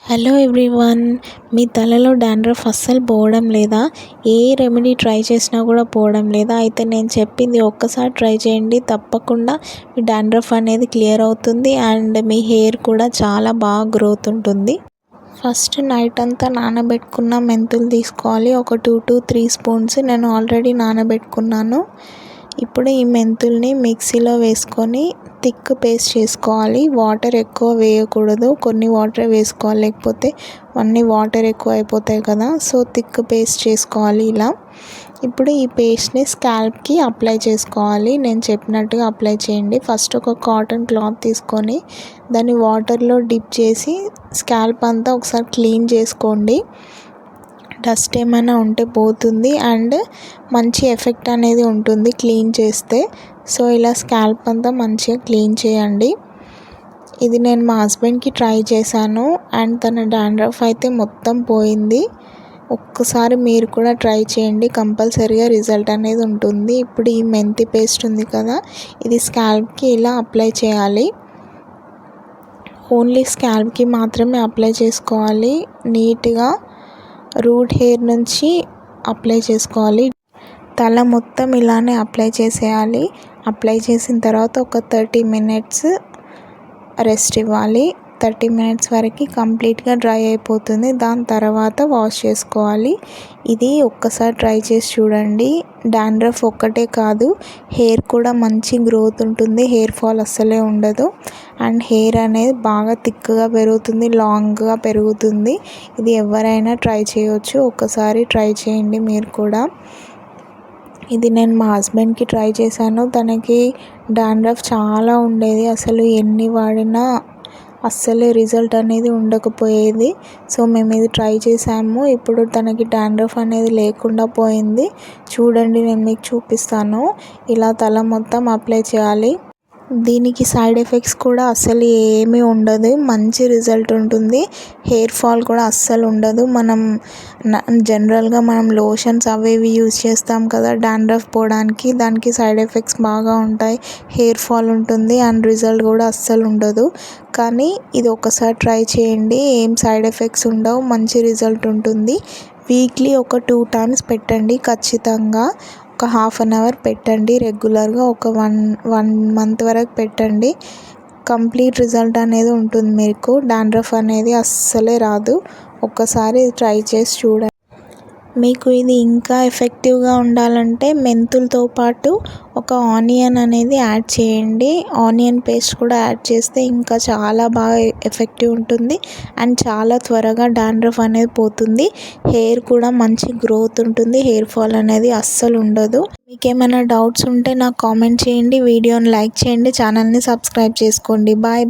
Hello everyone, మీ తలలో dandruff అస్సలు పోవడం లేదా? ఏ రెమెడీ ట్రై చేసినా కూడా పోవడం లేదా? అయితే నేను చెప్పింది ఒక్కసారి ట్రై చేయండి, తప్పకుండా మీ డాండ్రఫ్ అనేది క్లియర్ అవుతుంది అండ్ మీ హెయిర్ కూడా చాలా బాగా గ్రోత్ ఉంటుంది. ఫస్ట్ నైట్ అంతా నానబెట్టుకున్న మెంతులు తీసుకోవాలి. ఒక 2 to 3 స్పూన్స్ నేను ఆల్రెడీ నానబెట్టుకున్నాను. ఇప్పుడు ఈ మెంతుల్ని మిక్సీలో వేసుకొని థిక్ పేస్ట్ చేసుకోవాలి. వాటర్ ఎక్కువ వేయకూడదు, కొన్ని వాటర్ వేసుకోవాలి, లేకపోతే అన్నీ వాటర్ ఎక్కువ అయిపోతాయి కదా. సో థిక్ పేస్ట్ చేసుకోవాలి ఇలా. ఇప్పుడు ఈ పేస్ట్ని స్కాల్ప్కి అప్లై చేసుకోవాలి. నేను చెప్పినట్టుగా అప్లై చేయండి. ఫస్ట్ ఒక కాటన్ క్లాత్ తీసుకొని దాన్ని వాటర్లో డిప్ చేసి స్కాల్ప్ అంతా ఒకసారి క్లీన్ చేసుకోండి. డస్ట్ ఏమైనా ఉంటే పోతుంది అండ్ మంచి ఎఫెక్ట్ అనేది ఉంటుంది క్లీన్ చేస్తే. సో ఇలా స్కాల్ప్ అంతా మంచిగా క్లీన్ చేయండి. ఇది నేను మా హస్బెండ్కి ట్రై చేశాను అండ్ తన డాండ్రఫ్ అయితే మొత్తం పోయింది. ఒక్కసారి మీరు కూడా ట్రై చేయండి, కంపల్సరీగా రిజల్ట్ అనేది ఉంటుంది. ఇప్పుడు ఈ మెంతి పేస్ట్ ఉంది కదా, ఇది స్కాల్ప్కి ఇలా అప్లై చేయాలి. ఓన్లీ స్కాల్ప్కి మాత్రమే అప్లై చేసుకోవాలి. నీట్గా రూట్ హెయిర్ నుంచి అప్లై చేసుకోవాలి. తల మొత్తం ఇలానే అప్లై చేసేయాలి. అప్లై చేసిన తర్వాత ఒక 30 minutes రెస్ట్ ఇవ్వాలి. 30 minutes వరకు కంప్లీట్గా డ్రై అయిపోతుంది. దాని తర్వాత వాష్ చేసుకోవాలి. ఇది ఒక్కసారి ట్రై చేసి చూడండి. డాండ్రఫ్ ఒక్కటే కాదు, హెయిర్ కూడా మంచి గ్రోత్ ఉంటుంది, హెయిర్ ఫాల్ అస్సలే ఉండదు అండ్ హెయిర్ అనేది బాగా థిక్గా పెరుగుతుంది, లాంగ్గా పెరుగుతుంది. ఇది ఎవరైనా ట్రై చేయొచ్చు, ఒక్కసారి ట్రై చేయండి మీరు కూడా. ఇది నేను మా హస్బెండ్కి ట్రై చేశాను. తనకి డాండ్రఫ్ చాలా ఉండేది, అసలు ఎన్ని వాడినా అస్సలే రిజల్ట్ అనేది ఉండకపోయేది. సో మేము ఇది ట్రై చేసాము. ఇప్పుడు తనకి డాండ్రఫ్ అనేది లేకుండా పోయింది. చూడండి, నేను మీకు చూపిస్తాను. ఇలా తల మొత్తం అప్లై చేయాలి. దీనికి సైడ్ ఎఫెక్ట్స్ కూడా అస్సలు ఏమీ ఉండదు, మంచి రిజల్ట్ ఉంటుంది. హెయిర్ ఫాల్ కూడా అస్సలు ఉండదు. మనం జనరల్గా లోషన్స్ అవి ఇవి యూజ్ చేస్తాం కదా డాండ్రఫ్ పోవడానికి, దానికి సైడ్ ఎఫెక్ట్స్ బాగా ఉంటాయి, హెయిర్ ఫాల్ ఉంటుంది అండ్ రిజల్ట్ కూడా అస్సలు ఉండదు. కానీ ఇది ఒకసారి ట్రై చేయండి, ఏం సైడ్ ఎఫెక్ట్స్ ఉండవు, మంచి రిజల్ట్ ఉంటుంది. వీక్లీ ఒక 2 times పెట్టండి ఖచ్చితంగా. ఒక 1/2 hour పెట్టండి రెగ్యులర్గా. ఒక 1 month వరకు పెట్టండి. కంప్లీట్ రిజల్ట్ అనేది ఉంటుంది. మీకు డాండ్రఫ్ అనేది అస్సలే రాదు. ఒక్కసారి ట్రై చేసి చూడండి. మీకు ఇది ఇంకా ఎఫెక్టివ్గా ఉండాలంటే మెంతులతో పాటు ఒక ఆనియన్ అనేది యాడ్ చేయండి. ఆనియన్ పేస్ట్ కూడా యాడ్ చేస్తే ఇంకా చాలా బాగా ఎఫెక్టివ్ ఉంటుంది అండ్ చాలా త్వరగా డాండ్రఫ్ అనేది పోతుంది. హెయిర్ కూడా మంచి గ్రోత్ ఉంటుంది, హెయిర్ ఫాల్ అనేది అస్సలు ఉండదు. మీకు ఏమైనా డౌట్స్ ఉంటే నాకు కామెంట్ చేయండి, వీడియోని లైక్ చేయండి, ఛానల్ని సబ్స్క్రైబ్ చేసుకోండి. బాయ్.